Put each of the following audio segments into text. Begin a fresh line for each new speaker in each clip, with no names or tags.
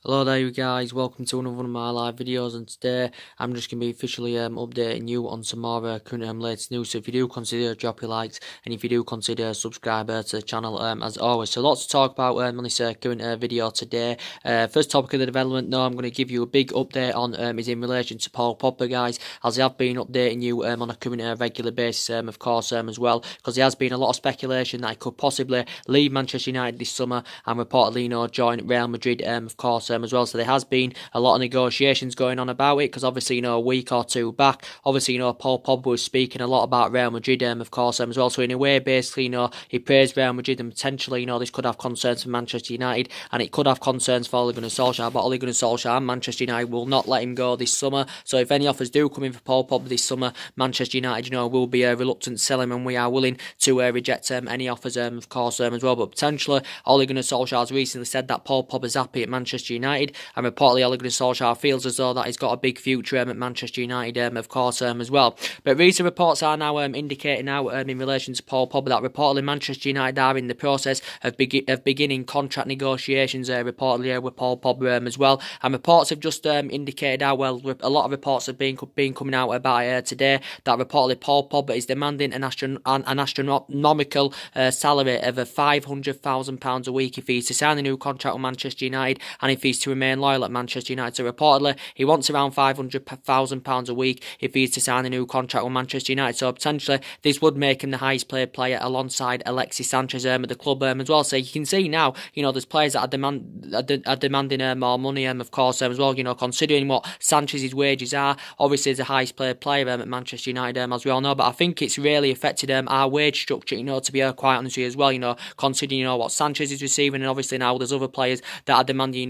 Hello there you guys, welcome to another one of my live videos, and today I'm just going to be officially updating you on some more current latest news. So if you do consider drop your likes, and if you do consider subscribe to the channel as always. So lots to talk about on this current video today. First topic of the development now I'm going to give you a big update on is in relation to Paul Pogba, guys, as I have been updating you on a current regular basis of course as well, because there has been a lot of speculation that he could possibly leave Manchester United this summer and reportedly join Real Madrid of course as well. So there has been a lot of negotiations going on about it, because obviously a week or two back, obviously Paul Pogba was speaking a lot about Real Madrid of course as well. So in a way, basically he praised Real Madrid, and potentially this could have concerns for Manchester United, and it could have concerns for Ole Gunnar Solskjaer. But Ole Gunnar Solskjaer and Manchester United will not let him go this summer. So if any offers do come in for Paul Pogba this summer, Manchester United will be reluctant to sell him, and we are willing to reject any offers of course as well. But potentially Ole Gunnar Solskjaer has recently said that Paul Pogba is happy at Manchester United, and reportedly Ole Gunnar Solskjaer feels as though that he's got a big future at Manchester United of course as well. But recent reports are now indicating now in relation to Paul Pogba that reportedly Manchester United are in the process of beginning contract negotiations reportedly with Paul Pogba as well. And reports have just indicated how well a lot of reports have been coming out about today that reportedly Paul Pogba is demanding an astronomical salary of £500,000 a week if he's to sign a new contract with Manchester United, and if he's to remain loyal at Manchester United. So reportedly he wants around £500,000 a week if he's to sign a new contract with Manchester United. So potentially this would make him the highest paid player alongside Alexis Sanchez at the club as well. So you can see now there's players that are demanding more money of course as well. Considering what Sanchez's wages are, obviously he's the highest paid player at Manchester United as we all know. But I think it's really affected our wage structure, to be quite honest with you as well. Considering what Sanchez is receiving, and obviously now there's other players that are demanding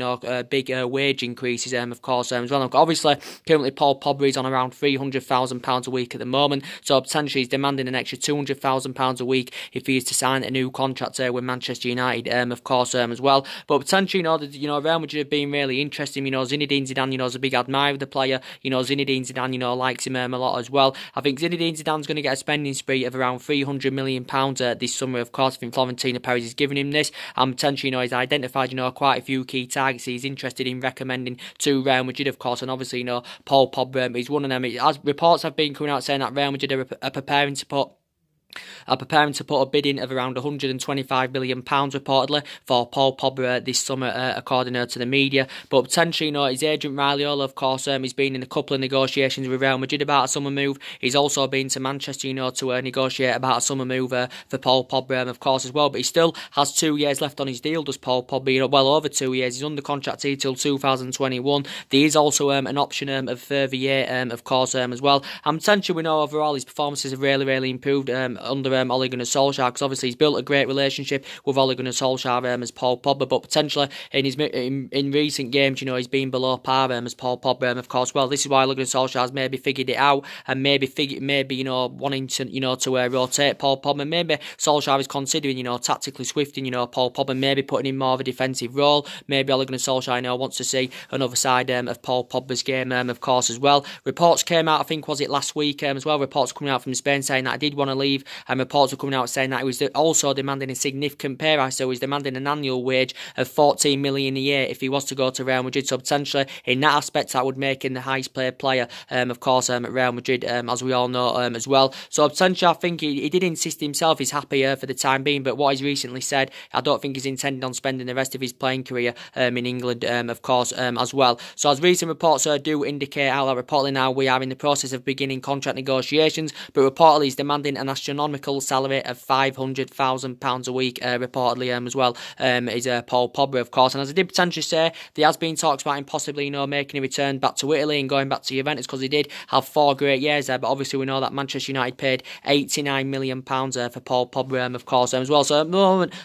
big wage increases of course as well. Obviously currently Paul Pogba is on around £300,000 a week at the moment, so potentially he's demanding an extra £200,000 a week if he is to sign a new contract with Manchester United of course as well. But potentially Real Madrid have been really interesting. Zinedine Zidane is a big admirer of the player. Zinedine Zidane likes him a lot as well. I think Zinedine Zidane's going to get a spending spree of around £300 million this summer of course. I think Florentino Perez is giving him this, and potentially he's identified quite a few key targets he's interested in recommending to Real Madrid of course. And obviously Paul Pogba is one of them. As reports have been coming out saying that Real Madrid are preparing to put a bid in of around £125 million reportedly for Paul Pogba this summer, according to the media. But potentially, his agent Raiola, of course, he's been in a couple of negotiations with Real Madrid about a summer move. He's also been to Manchester, to negotiate about a summer move for Paul Pogba, of course, as well. But he still has 2 years left on his deal, does Paul Pogba? Well over 2 years. He's under contract till 2021. There is also an option of a further year, of course, as well. And potentially, we know overall his performances have really improved under Ole Gunnar Solskjaer, because obviously he's built a great relationship with Ole Gunnar Solskjaer as Paul Pogba. But potentially in recent games, he's been below par as Paul Pogba, of course. Well, this is why Ole Gunnar Solskjaer has maybe figured it out, and maybe wanting to rotate Paul Pogba. Maybe Solskjaer is considering tactically swifting Paul Pogba, maybe putting in more of a defensive role. Maybe Ole Gunnar Solskjaer wants to see another side of Paul Pogba's game of course as well. Reports came out, I think was it last week as well, reports coming out from Spain saying that he did want to leave, and reports were coming out saying that he was also demanding a significant pay rise. So he's demanding an annual wage of £14 million a year if he was to go to Real Madrid. So potentially in that aspect that would make him the highest paid player of course at Real Madrid, as we all know as well. So potentially I think he did insist himself he's happy for the time being, but what he's recently said, I don't think he's intending on spending the rest of his playing career in England of course as well. So as recent reports do indicate how that reportedly now we are in the process of beginning contract negotiations, but reportedly he's demanding an astronomical salary of £500,000 a week reportedly as well is Paul Pogba, of course. And as I did potentially say, there has been talks about him possibly making a return back to Italy and going back to Juventus, because he did have 4 great years there. But obviously we know that Manchester United paid £89 million for Paul Pogba of course as well. So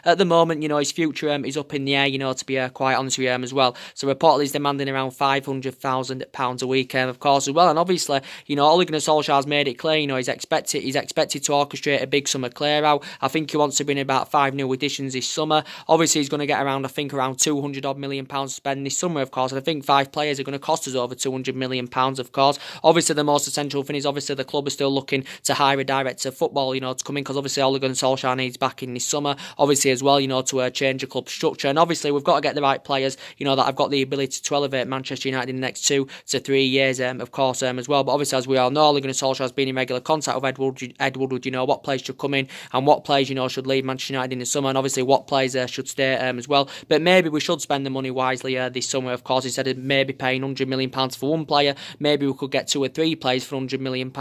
at the moment his future is up in the air, to be quite honest with you as well. So reportedly he's demanding around £500,000 a week of course as well. And obviously Ole Gunnar Solskjaer has made it clear he's expected to orchestrate orchestrate a big summer clear out. I think he wants to bring about 5 new additions this summer. Obviously, he's going to get around, I think, around £200 million to spend this summer, of course. And I think 5 players are going to cost us over £200 million, of course. Obviously, the most essential thing is obviously the club is still looking to hire a director of football, to come in, because obviously Ole Gunnar Solskjaer needs back in this summer. Obviously, as well, to change the club structure. And obviously, we've got to get the right players, that have got the ability to elevate Manchester United in the next 2 to 3 years, of course, as well. But obviously, as we all know, Ole Gunnar Solskjaer has been in regular contact with Ed Woodward, what players should come in and what players, should leave Manchester United in the summer, and obviously what players should stay as well. But maybe we should spend the money wisely this summer, of course. Instead of maybe paying £100 million for one player, maybe we could get 2 or 3 players for £100 million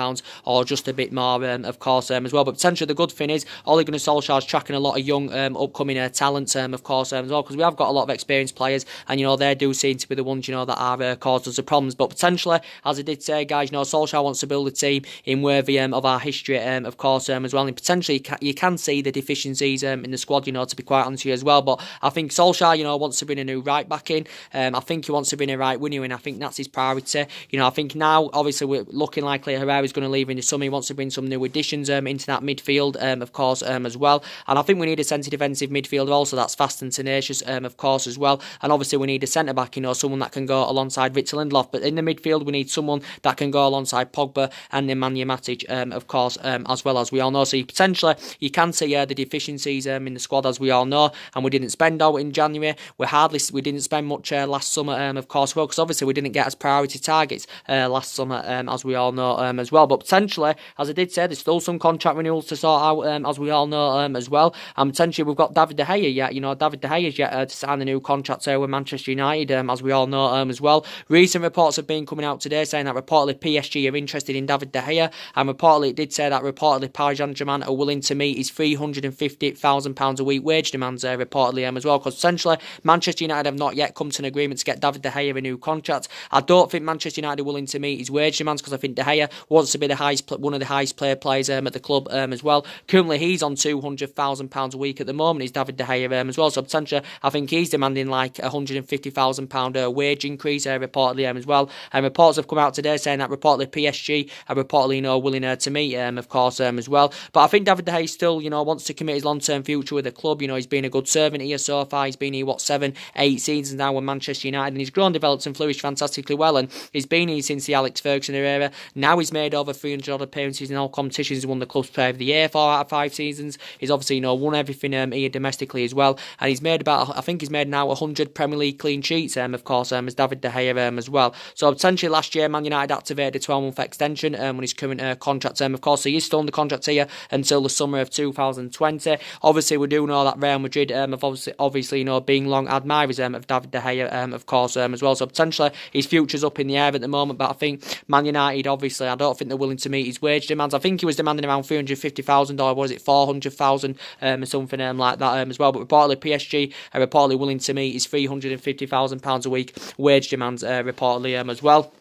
or just a bit more, of course, as well. But potentially the good thing is Ole Gunnar Solskjaer is tracking a lot of young upcoming talent, of course, as well, because we have got a lot of experienced players, and they do seem to be the ones that are caused us the problems. But potentially, as I did say, guys, Solskjaer wants to build a team in worthy of our history, of course, as well. And potentially you can see the deficiencies in the squad, to be quite honest with you as well. But I think Solskjaer, wants to bring a new right back in. I think he wants to bring a right winger in. I think that's his priority. I think now, obviously, we're looking likely Herrera's going to leave in the summer. He wants to bring some new additions into that midfield, of course, as well. And I think we need a centre defensive midfielder also that's fast and tenacious, of course, as well. And obviously, we need a centre back, someone that can go alongside Victor Lindelof. But in the midfield, we need someone that can go alongside Pogba and Nemanja Matic, of course, as well, as we all know. So potentially, you can see the deficiencies in the squad, as we all know. And we didn't spend out in January. We didn't spend much last summer, of course, well, because obviously we didn't get as priority targets last summer, as we all know, as well. But potentially, as I did say, there's still some contract renewals to sort out, as we all know, as well. And potentially, we've got David De Gea yet. David De Gea is yet to sign a new contract with Manchester United, as we all know, as well. Recent reports have been coming out today saying that reportedly PSG are interested in David De Gea, and reportedly it did say that reportedly Paris Saint-Germain are willing to meet his £350,000 a week wage demands, reportedly, as well, because essentially Manchester United have not yet come to an agreement to get David De Gea a new contract. I don't think Manchester United are willing to meet his wage demands, because I think De Gea wants to be one of the highest paid players at the club, as well. Currently he's on £200,000 a week at the moment, is David De Gea, as well. So potentially I think he's demanding like £150,000 wage increase, reportedly, as well. And reports have come out today saying that reportedly PSG are reportedly willing to meet, of course, as well. But I think David De Gea still wants to commit his long-term future with the club. He's been a good servant here so far. He's been here 7, 8 seasons now with Manchester United, and he's grown, developed and flourished fantastically well, and he's been here since the Alex Ferguson era. Now he's made over 300 odd appearances in all competitions. He's won the club's player of the year 4 out of 5 seasons. He's obviously won everything here domestically as well, and he's made I think he's made now 100 Premier League clean sheets, of course, as David De Gea, as well. So potentially last year Man United activated a 12-month extension on his current contract term, of course. So he's still under contract here until the summer of 2020. Obviously, we do know that Real Madrid have obviously being long admirers of David De Gea, of course, as well. So potentially his future's up in the air at the moment. But I think Man United, obviously, I don't think they're willing to meet his wage demands. I think he was demanding around £350,000, or was it £400,000 or something like that, as well. But reportedly PSG are reportedly willing to meet his £350,000 a week wage demands, reportedly, as well.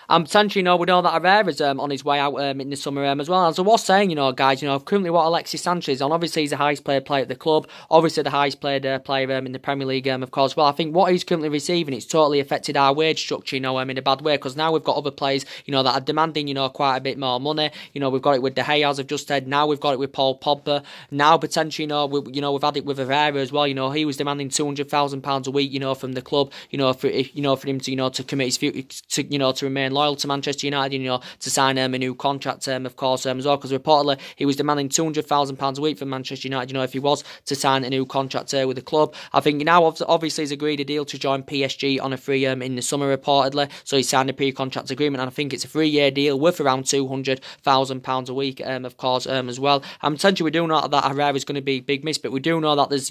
And potentially, we know that Herrera's on his way out in the summer as well. As I was saying, guys, currently what Alexis Sanchez on, obviously he's the highest paid player at the club, obviously the highest paid player in the Premier League, of course. Well, I think what he's currently receiving, it's totally affected our wage structure, in a bad way, because now we've got other players, that are demanding, quite a bit more money. We've got it with De Gea, as I've just said. Now we've got it with Paul Pogba. Now potentially, we've had it with Herrera as well. He was demanding £200,000 a week, from the club, for him to commit his future, to remain loyal to Manchester United, to sign a new contract, of course, as well, because reportedly he was demanding £200,000 a week from Manchester United, if he was to sign a new contract with the club. I think now obviously he's agreed a deal to join PSG on a free in the summer, reportedly, so he signed a pre-contract agreement, and I think it's a 3-year deal worth around £200,000 a week, of course, as well. And potentially we do know that Herrera is going to be big miss, but we do know that there's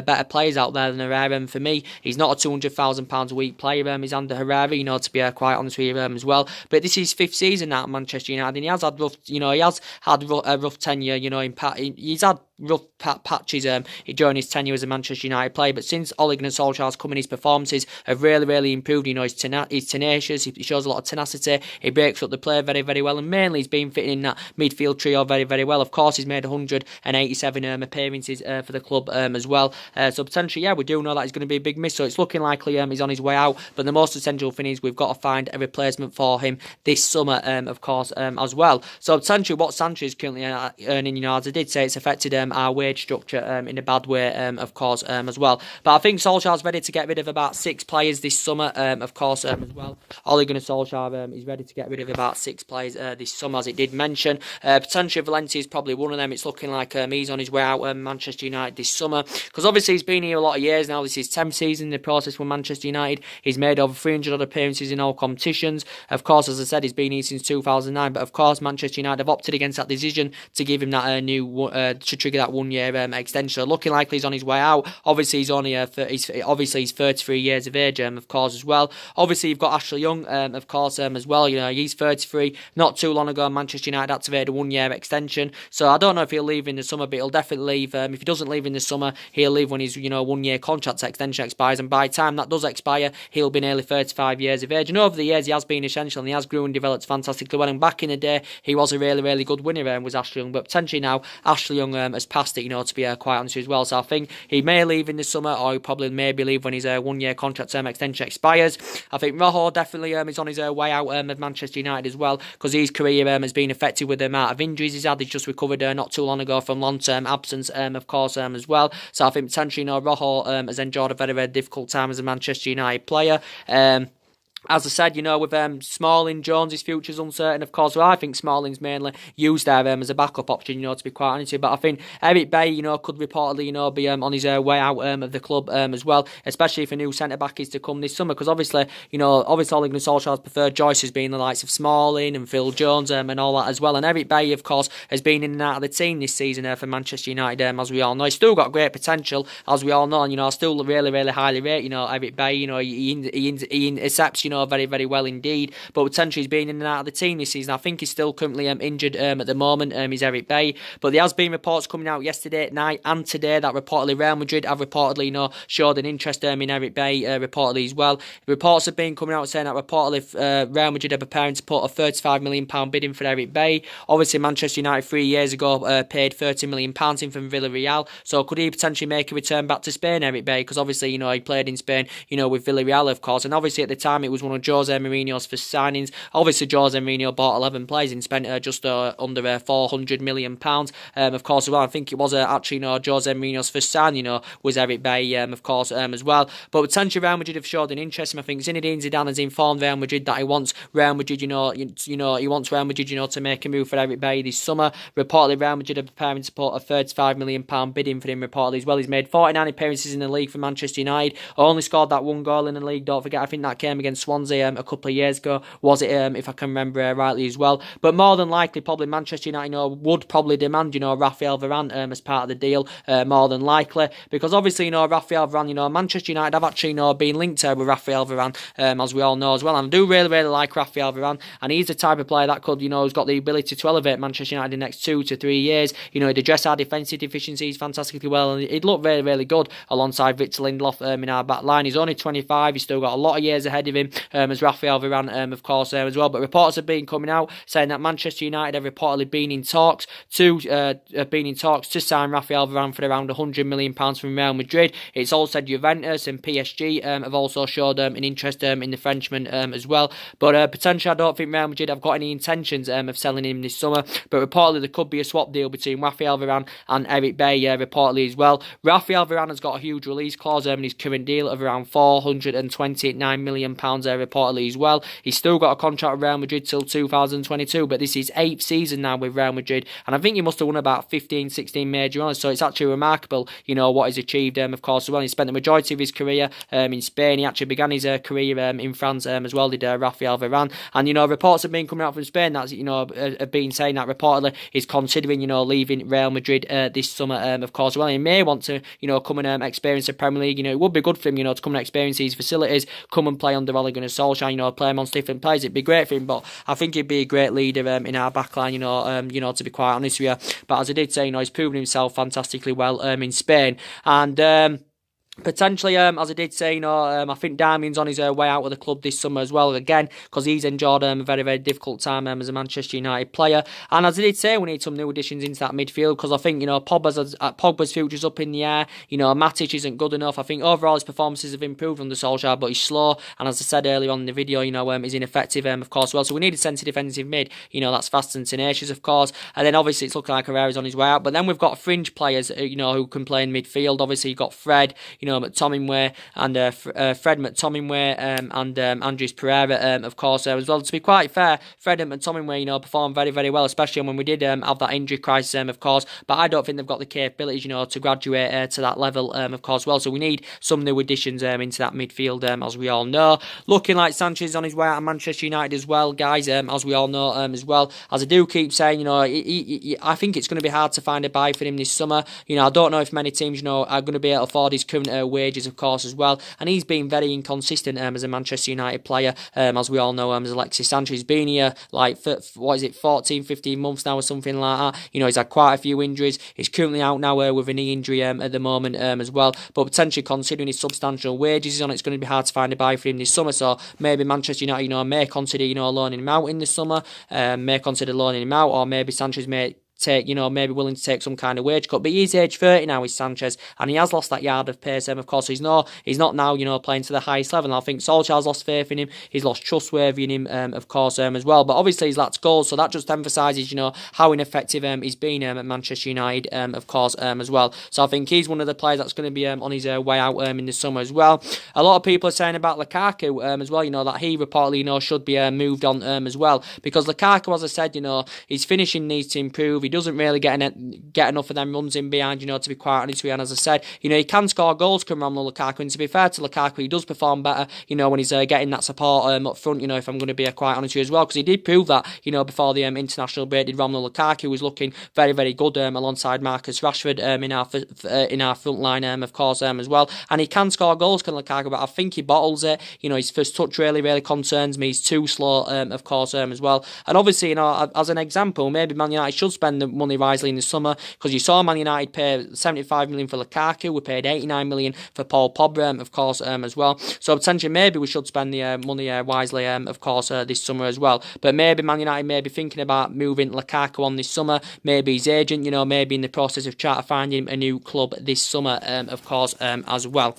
better players out there than Herrera, and for me he's not a £200,000 a week player, he's under Herrera, to be quite honest with you, as well. But this is his 5th season at Manchester United, and he has had rough, a rough tenure, he's had rough patches during his tenure as a Manchester United player, but since Ole Gunnar Solskjaer's come in, his performances have really improved. You know, he's tenacious, he shows a lot of tenacity, he breaks up the play very well, and mainly he's been fitting in that midfield trio very well. Of course, he's made 187 appearances for the club as well, so potentially, yeah, we do know that he's going to be a big miss, so it's looking likely he's on his way out, but the most essential thing is we've got to find a replacement for him this summer, of course, as well. So potentially what Sanchez is currently earning, you know, as I did say, it's affected our wage structure in a bad way, of course, as well. But I think Solskjaer's ready to get rid of about 6 players this summer, of course, as well. Ole Gunnar Solskjaer is ready to get rid of about 6 players this summer, as it did mention. Potentially Valencia is probably one of them. It's looking like he's on his way out Manchester United this summer, because obviously he's been here a lot of years now. This is his 10th season in the process with Manchester United. He's made over 300 odd appearances in all competitions. Of course, as I said, he's been here since 2009, but of course Manchester United have opted against that decision to give him that to trigger that 1 year extension. So looking like he's on his way out. Obviously he's only he's 33 years of age, of course, as well. Obviously you've got Ashley Young, of course, as well. You know, he's 33. Not too long ago, Manchester United activated a 1 year extension. So I don't know if he'll leave in the summer, but he'll definitely leave. If he doesn't leave in the summer, he'll leave when his 1 year contract extension expires, and by the time that does expire, he'll be nearly 35 years of age. And over the years, he has been essential, and he has grew and developed fantastically well. And back in the day, he was a really good winner, was Ashley Young. But potentially now, Ashley Young has passed it, to be quite honest as well. So I think he may leave in the summer, or he probably maybe leave when his 1 year contract term extension expires. I think Rojo definitely is on his way out of Manchester United as well, because his career has been affected with the amount of injuries he's had. He's just recovered not too long ago from long-term absence, of course, as well. So I think potentially, Rojo has enjoyed a very difficult time as a Manchester United player. As I said, with Smalling, Jones, his future's uncertain, of course. Well, I think Smalling's mainly used there as a backup option, to be quite honest with you. But I think Eric Bailly, could reportedly, be on his way out of the club as well, especially if a new centre-back is to come this summer. Because obviously, Ole Gunnar Solskjaer's preferred choices being the likes of Smalling and Phil Jones and all that as well. And Eric Bailly, of course, has been in and out of the team this season for Manchester United, as we all know. He's still got great potential, as we all know. And, I still really highly rate, Eric Bailly. He accepts, very well indeed, but potentially he's been in and out of the team this season. I think he's still currently injured at the moment, he's Eric Bailly, but there has been reports coming out yesterday night and today that reportedly Real Madrid have reportedly showed an interest in Eric Bailly reportedly as well. Reports have been coming out saying that reportedly Real Madrid are preparing to put a £35 million bid in for Eric Bailly. Obviously Manchester United 3 years ago paid £30 million in from Villarreal, so could he potentially make a return back to Spain, Eric Bailly, because obviously he played in Spain with Villarreal, of course, and obviously at the time it was one of Jose Mourinho's first signings. Obviously, Jose Mourinho bought 11 players and spent just under £400 million. Of course, as well, I think it was actually Jose Mourinho's first signing, was Eric Bailly, of course, as well. But potentially Real Madrid have showed an interest, and I think Zinedine Zidane has informed Real Madrid that he wants Real Madrid, he wants Real Madrid, to make a move for Eric Bailly this summer. Reportedly, Real Madrid are preparing to put a £35 million bid in for him. Reportedly as well, he's made 49 appearances in the league for Manchester United. Only scored that 1 goal in the league. Don't forget, I think that came against Swansea a couple of years ago, was it, if I can remember rightly as well. But more than likely, probably Manchester United, would probably demand, Raphael Varane as part of the deal, more than likely, because obviously, Raphael Varane, Manchester United have actually, been linked with Raphael Varane, as we all know as well. And I do really like Raphael Varane, and he's the type of player that could, has got the ability to elevate Manchester United in the next 2 to 3 years. He'd address our defensive deficiencies fantastically well, and he'd look really good alongside Victor Lindelof in our back line. He's only 25, he's still got a lot of years ahead of him, as Raphael Varane, of course, as well. But reports have been coming out saying that Manchester United have reportedly been in talks to sign Raphael Varane for around £100 million from Real Madrid. It's all said Juventus and PSG have also showed an interest in the Frenchman as well. But potentially, I don't think Real Madrid have got any intentions of selling him this summer. But reportedly, there could be a swap deal between Raphael Varane and Eric Bailly, reportedly as well. Raphael Varane has got a huge release clause in his current deal of around £429 million reportedly as well. He's still got a contract with Real Madrid till 2022, but this is 8th season now with Real Madrid, and I think he must have won about 15-16 major honours, so it's actually remarkable, what he's achieved, of course, as well. He spent the majority of his career in Spain. He actually began his career in France as well, did Raphael Varane, and reports have been coming out from Spain that have been saying that reportedly he's considering leaving Real Madrid this summer, of course, as well. He may want to come and experience the Premier League. It would be good for him to come and experience these facilities, come and play under Ole Gunnar Solskjaer, you know, play him on different players. It'd be great for him, but I think he'd be a great leader in our backline, you know, to be quite honest with you. But as I did say, you know, he's proven himself fantastically well in Spain. And potentially, as I did say, you know, I think Darmian's on his way out of the club this summer as well, again, because he's enjoyed a very, very difficult time as a Manchester United player. And as I did say, we need some new additions into that midfield, because I think, you know, Pogba's future's up in the air. You know, Matic isn't good enough. I think overall his performances have improved under Solskjaer, but he's slow. And as I said earlier on in the video, you know, he's ineffective, of course, well. So we need a centre defensive mid, you know, that's fast and tenacious, of course. And then obviously it's looking like Herrera's on his way out. But then we've got fringe players, you know, who can play in midfield. Obviously, you've got Fred, you know, McTominay, and Fred McTominay and Andres Pereira, of course, as well. To be quite fair, Fred and McTominay, you know, performed very, very well, especially when we did have that injury crisis, of course. But I don't think they've got the capabilities, you know, to graduate to that level, of course, well. So we need some new additions into that midfield, as we all know. Looking like Sanchez is on his way out of Manchester United as well, guys, as we all know, as well. As I do keep saying, you know, I think it's going to be hard to find a buy for him this summer. You know, I don't know if many teams, you know, are going to be able to afford his current wages, of course, as well. And he's been very inconsistent as a Manchester United player, as we all know, as Alexis Sanchez. He's been here like for, 14, 15 months now or something like that. You know, he's had quite a few injuries. He's currently out now with a knee injury at the moment as well. But potentially considering his substantial wages he's on, it's going to be hard to find a buy for him this summer. So maybe Manchester United, you know, may consider, you know, loaning him out in the summer, may consider loaning him out, or maybe Sanchez may take, you know, maybe willing to take some kind of wage cut. But he's age 30 now, is Sanchez, and he has lost that yard of pace. Of course, he's not now, you know, playing to the highest level. And I think Solskjaer's lost faith in him. He's lost trustworthy in him, of course, as well. But obviously, he's lacked goals, so that just emphasises, you know, how ineffective he's been at Manchester United, of course, as well. So I think he's one of the players that's going to be on his way out in the summer as well. A lot of people are saying about Lukaku as well, you know, that he reportedly, you know, should be moved on as well, because Lukaku, as I said, you know, his finishing needs to improve. He doesn't really get enough of them runs in behind, you know, to be quite honest with you. And as I said, you know, he can score goals, can Romelu Lukaku, and to be fair to Lukaku, he does perform better, you know, when he's getting that support up front, you know, if I'm going to be quite honest with you as well, because he did prove that, you know, before the international break. Did Romelu Lukaku was looking very, very good alongside Marcus Rashford in our front line, of course, as well. And he can score goals, can Lukaku, but I think he bottles it. You know, his first touch really, really concerns me. He's too slow, of course, as well. And obviously, you know, as an example, maybe Man United should spend the money wisely in the summer, because you saw Man United pay 75 million for Lukaku. We paid 89 million for Paul Pogba, of course, as well. So potentially maybe we should spend the money wisely, of course, this summer as well. But maybe Man United may be thinking about moving Lukaku on this summer. Maybe his agent, you know, maybe in the process of trying to find him a new club this summer, of course, as well.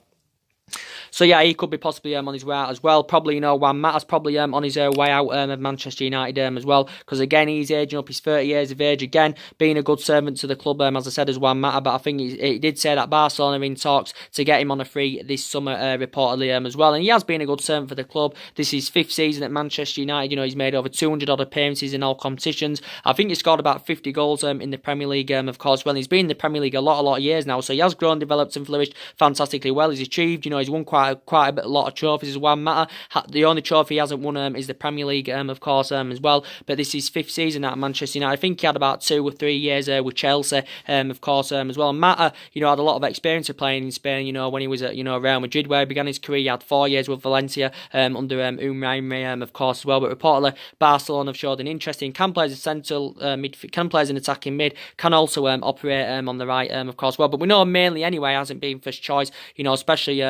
So yeah, he could be possibly on his way out as well. Probably, you know, Juan Mata's probably on his way out of Manchester United as well, because again, he's aging up. He's 30 years of age, again, being a good servant to the club, as I said, as Juan Mata. But I think he did say that Barcelona are in talks to get him on a free this summer, reportedly, as well. And he has been a good servant for the club. This is his 5th season at Manchester United. You know, he's made over 200 odd appearances in all competitions. I think he scored about 50 goals in the Premier League, of course. Well, he's been in the Premier League a lot of years now, so he has grown, developed, and flourished fantastically well. He's achieved, you know, he's won quite a lot of trophies as Juan Mata. The only trophy he hasn't won is the Premier League, of course, as well. But this is his 5th season at Manchester United. I think he had about 2 or 3 years with Chelsea, of course, as well. And Mata, you know, had a lot of experience of playing in Spain. You know, when he was at, you know, Real Madrid, where he began his career, he had 4 years with Valencia under Unai, of course, as well. But reportedly, Barcelona have showed an interest in, can play as a central midfield, can play as an attacking mid, can also operate on the right, of course, well. But we know mainly anyway hasn't been first choice. You know, especially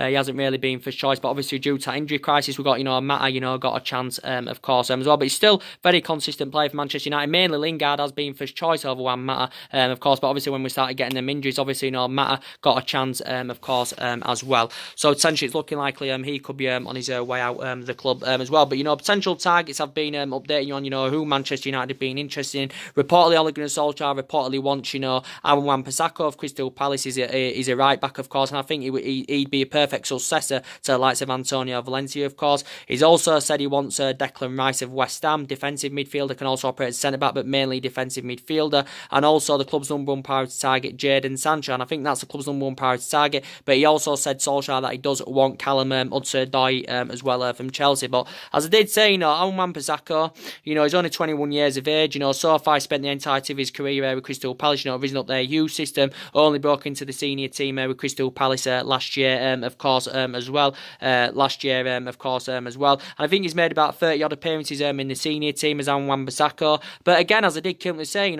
he hasn't really been first choice, but obviously due to that injury crisis, we got, you know, Mata, you know, got a chance, of course, as well. But he's still very consistent player for Manchester United. Mainly Lingard has been first choice over Juan Mata, of course. But obviously when we started getting them injuries, obviously, you know, Mata got a chance, of course, as well. So essentially, it's looking likely he could be on his way out the club as well. But you know, potential targets have been updating you on, you know, who Manchester United have been interested in. Reportedly, Ole Gunnar Solskjaer reportedly wants, you know, Aaron Wan-Bissaka of Crystal Palace. Is a right back, of course, and I think he'd be a perfect successor to the likes of Antonio Valencia, of course. He's also said he wants Declan Rice of West Ham, defensive midfielder, can also operate as centre-back, but mainly defensive midfielder. And also the club's #1 priority target, Jadon Sancho, and I think that's the club's #1 priority target. But he also said, Solskjaer, that he does want Callum Hudson-Odoi as well from Chelsea. But as I did say, you know, Aaron Wan-Bissaka, you know, he's only 21 years of age. You know, so far he spent the entirety of his career with Crystal Palace, you know, risen up their youth system, only broke into the senior team with Crystal Palace last year, of course. course, as well, last year, of course, as well. And I think he's made about 30 odd appearances in the senior team as Wan-Bissaka. But again, as I did currently say,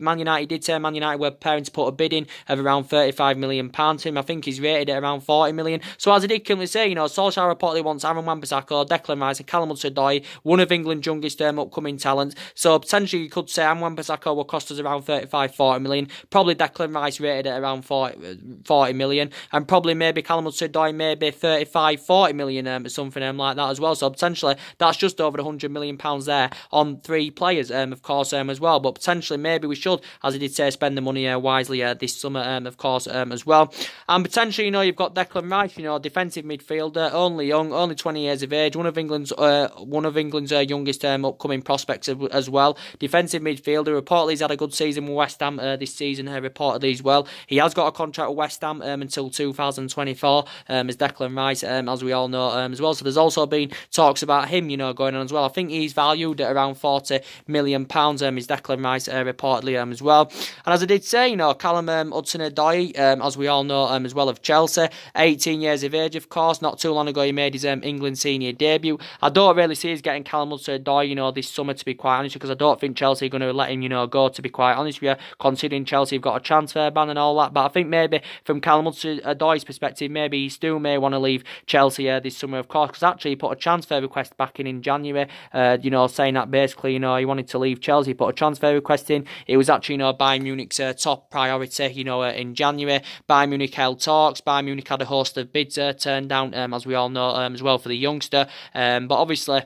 Man United did say Man United were preparing to put a bid in of around £35 million to him. I think he's rated at around 40 million. So as I did currently say, Solskjaer reportedly wants Wan-Bissaka, Declan Rice, and Callum Hudson-Odoi, one of England's youngest upcoming talents. So potentially you could say Wan-Bissaka will cost us around 35-40 million. Probably Declan Rice rated at around 40 million, and probably maybe Callum Hudson-Odoi maybe 35-40 million, or something like that as well. So potentially that's just over £100 million there on 3 players, of course, as well. But potentially maybe we should, as I did say, spend the money wisely this summer, of course, as well. And potentially, you've got Declan Rice, defensive midfielder, only young, only 20 years of age, one of England's youngest upcoming prospects as well. Defensive midfielder, reportedly he's had a good season with West Ham this season, reportedly as well. He has got a contract with West Ham until 2024, as Declan Rice, as we all know, as well. So there's also been talks about him, going on as well. I think he's valued at around £40 million, is Declan Rice, reportedly, as well. And as I did say, Callum Hudson-Odoi, as we all know, as well, of Chelsea, 18 years of age, of course. Not too long ago he made his England senior debut. I don't really see us getting Callum Hudson-Odoi, this summer, to be quite honest, because I don't think Chelsea are going to let him, go, to be quite honest with you, considering Chelsea have got a transfer ban and all that. But I think maybe from Callum Hudson-Odoi's perspective, maybe he still may want to leave Chelsea this summer, of course, because actually he put a transfer request back in January, saying that basically, he wanted to leave Chelsea. He put a transfer request in. It was actually, Bayern Munich's top priority, in January. Bayern Munich held talks. Bayern Munich had a host of bids turned down, as we all know, as well, for the youngster. But obviously,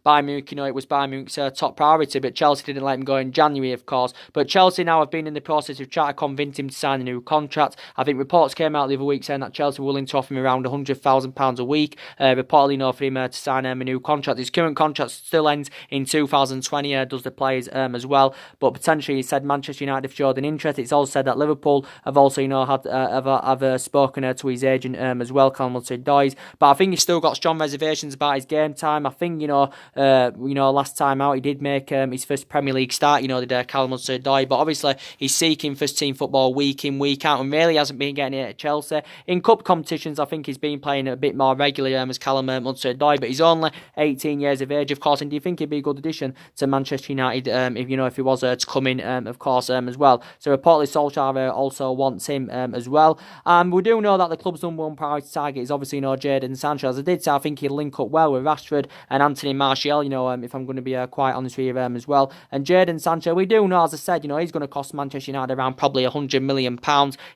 Bayern Munich, it was Bayern Munich's top priority, but Chelsea didn't let him go in January, of course. But Chelsea now have been in the process of trying to convince him to sign a new contract. I think reports came out the other week saying that Chelsea were willing to offer him around £100,000 a week, reportedly, for him to sign a new contract. His current contract still ends in 2020, does the players as well. But potentially, he said Manchester United have showed an interest. It's also said that Liverpool have also, have spoken to his agent as well, Callum Hudson-Odoi. But I think he's still got strong reservations about his game time. I think, last time out he did make his first Premier League start, did Callum Hudson-Odoi, but obviously he's seeking first team football week in, week out, and really hasn't been getting it at Chelsea. In cup competitions, I think he's been playing a bit more regularly as Callum Hudson-Odoi, but he's only 18 years of age, of course. And do you think he'd be a good addition to Manchester United if he was to come in, of course, as well? So reportedly Solskjaer also wants him as well. We do know that the club's #1 priority target is obviously Jadon Sancho. As I did say, I think he'll link up well with Rashford and Anthony Martial, if I'm going to be quite honest with you, as well. And Jadon Sancho, we do know, as I said, he's going to cost Manchester United around probably £100 million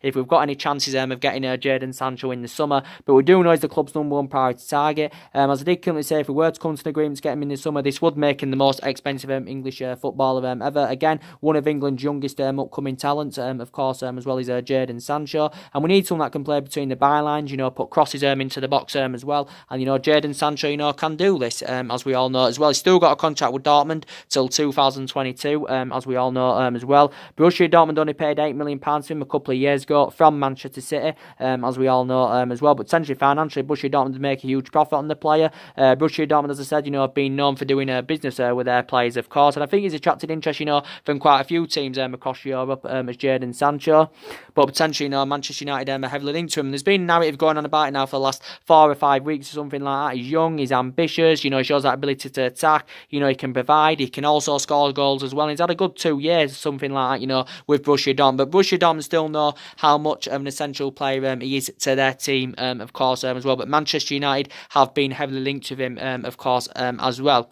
if we've got any chances of getting Jadon Sancho in the summer. But we do know he's the club's #1 priority target. As I did currently say, if we were to come to an agreement to get him in the summer, this would make him the most expensive English footballer ever. Again, one of England's youngest upcoming talents, of course, as well as Jadon Sancho. And we need someone that can play between the bylines, put crosses into the box as well. And, Jadon Sancho, can do this, as we all know as well. He's still got a contract with Dortmund till 2022, as we all know as well. Borussia Dortmund only paid £8 million to him a couple of years ago from Manchester City, as we all know as well. But potentially financially, Borussia Dortmund make a huge profit on the player. Borussia Dortmund, as I said, have been known for doing business with their players, of course. And I think he's attracted interest, from quite a few teams across Europe, as Jadon Sancho. But potentially, Manchester United are heavily linked to him. There's been a narrative going on about it now for the last 4 or 5 weeks or something like that. He's young, he's ambitious, he shows that ability to attack, he can provide, he can also score goals as well. And he's had a good 2 years, something like that, with Borussia Dortmund. But Borussia Dortmund still know how much of an essential player he is to their team, of course, as well. But Manchester United have been heavily linked with him, of course, as well.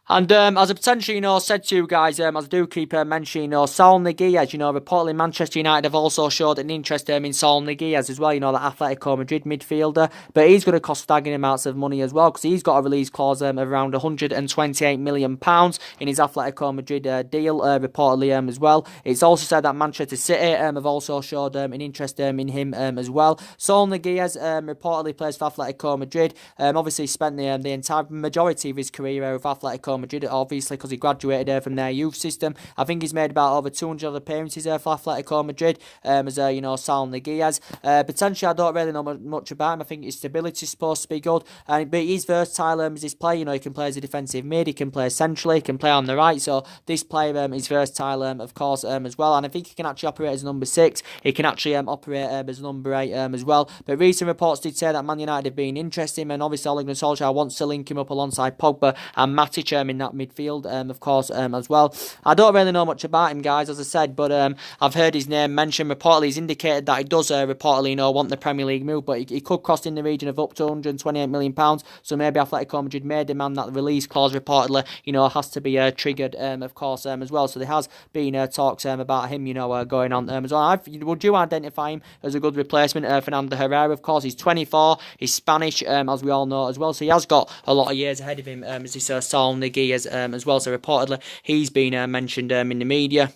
And as I potentially, said to you guys, as I do keep mentioning, Saul Niguez, reportedly Manchester United have also showed an interest in Saul Niguez as well, the Atletico Madrid midfielder. But he's going to cost staggering amounts of money as well, because he's got a release clause of around £128 million in his Atletico Madrid deal, reportedly as well. It's also said that Manchester City have also showed an interest in him as well. Saul Niguez reportedly plays for Atletico Madrid. Obviously spent the entire majority of his career with Atletico Atletico Madrid, obviously, because he graduated from their youth system. I think he's made about over 200 appearances for Atletico Madrid, as Saul Niguez. Potentially, I don't really know much about him. I think his stability is supposed to be good, but he's versatile as his play. He can play as a defensive mid, he can play centrally, he can play on the right. So this player is versatile, of course, as well. And I think he can actually operate as number 6. He can actually operate as number 8 as well. But recent reports did say that Man United have been interested in him, and obviously Ole Gunnar Solskjaer wants to link him up alongside Pogba and Matic in that midfield, of course, as well. I don't really know much about him, guys, as I said, but I've heard his name mentioned. Reportedly, he's indicated that he does reportedly want the Premier League move, but he could cost in the region of up to £128 million. So maybe Atletico Madrid may demand that the release clause reportedly, has to be triggered, of course, as well. So there has been talks about him, going on as well. Would you identify him as a good replacement? Fernando Herrera, of course, he's 24, he's Spanish, as we all know as well. So he has got a lot of years ahead of him, as this Saul Niguez as well. So reportedly, he's been mentioned in the media.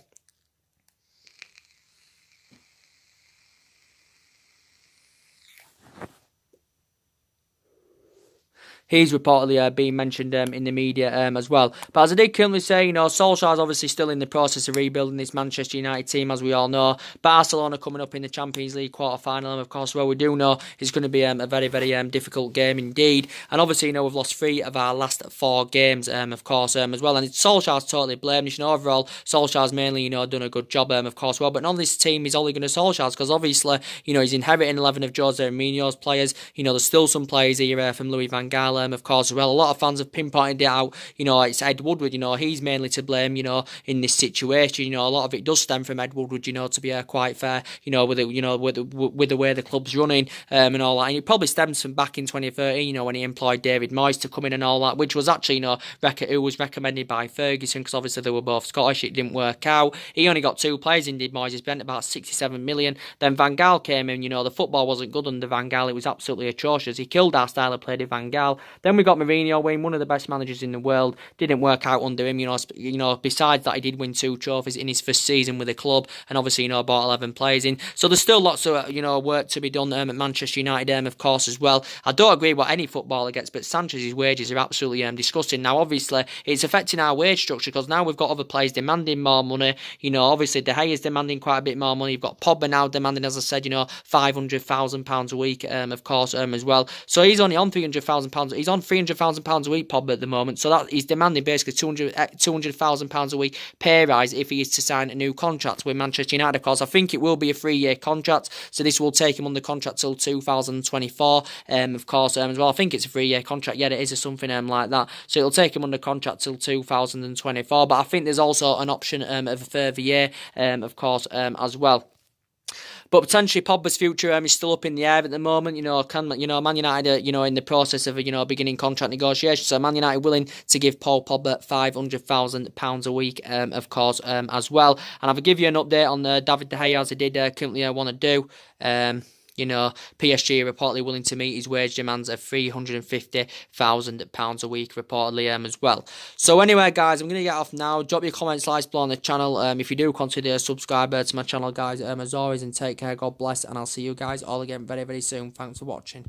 He's reportedly being mentioned in the media as well. But as I did currently say, Solskjaer's obviously still in the process of rebuilding this Manchester United team, as we all know. Barcelona coming up in the Champions League quarter-final, and of course, well, we do know it's going to be a very, very difficult game indeed. And obviously, we've lost 3 of our last 4 games, of course, as well. And Solskjaer's totally blamed. Overall, Solskjaer's mainly, done a good job, of course, well. But on this team, he's Ole Gunnar Solskjaer's, because obviously, he's inheriting 11 of Jose Mourinho's players. There's still some players here from Louis van Gaal, of course, as well. A lot of fans have pinpointed it out. It's Ed Woodward. He's mainly to blame. In this situation. A lot of it does stem from Ed Woodward. To be quite fair. With the way the club's running, and all that. And it probably stems from back in 2013. When he employed David Moyes to come in and all that, which was actually, who was recommended by Ferguson, because obviously they were both Scottish. It didn't work out. He only got 2 players in. Did Moyes? He spent about 67 million. Then Van Gaal came in. The football wasn't good under Van Gaal. It was absolutely atrocious. He killed our style of play with Van Gaal. Then we got Mourinho, one of the best managers in the world. Didn't work out under him. Besides that, he did win 2 trophies in his first season with the club, and obviously, bought 11 players in. So there's still lots of work to be done at Manchester United, of course, as well. I don't agree what any footballer gets, but Sanchez's wages are absolutely disgusting. Now, obviously, it's affecting our wage structure, because now we've got other players demanding more money. Obviously, De Gea is demanding quite a bit more money. You've got Pogba now demanding, as I said, £500,000 a week, of course, as well. So he's only on £300,000. He's on £300,000 a week, Pogba, at the moment. So that he's demanding basically £200,000 a week pay rise if he is to sign a new contract with Manchester United. Of course, I think it will be a 3-year contract, so this will take him under contract till 2024. Of course, as well. I think it's a 3-year contract. Yeah, it is, or something like that. So it'll take him under contract till 2024. But I think there's also an option of a further year, of course, as well. But potentially Pogba's future is still up in the air at the moment. Man United in the process of beginning contract negotiations. So Man United willing to give Paul Pogba £500,000 a week, of course, as well. And I'll give you an update on David De Gea, as I did currently want to do. PSG are reportedly willing to meet his wage demands of £350,000 a week, reportedly, as well. So anyway, guys, I'm going to get off now. Drop your comments, likes below on the channel. If you do, consider a subscriber to my channel, guys, as always, and take care, God bless, and I'll see you guys all again very, very soon. Thanks for watching.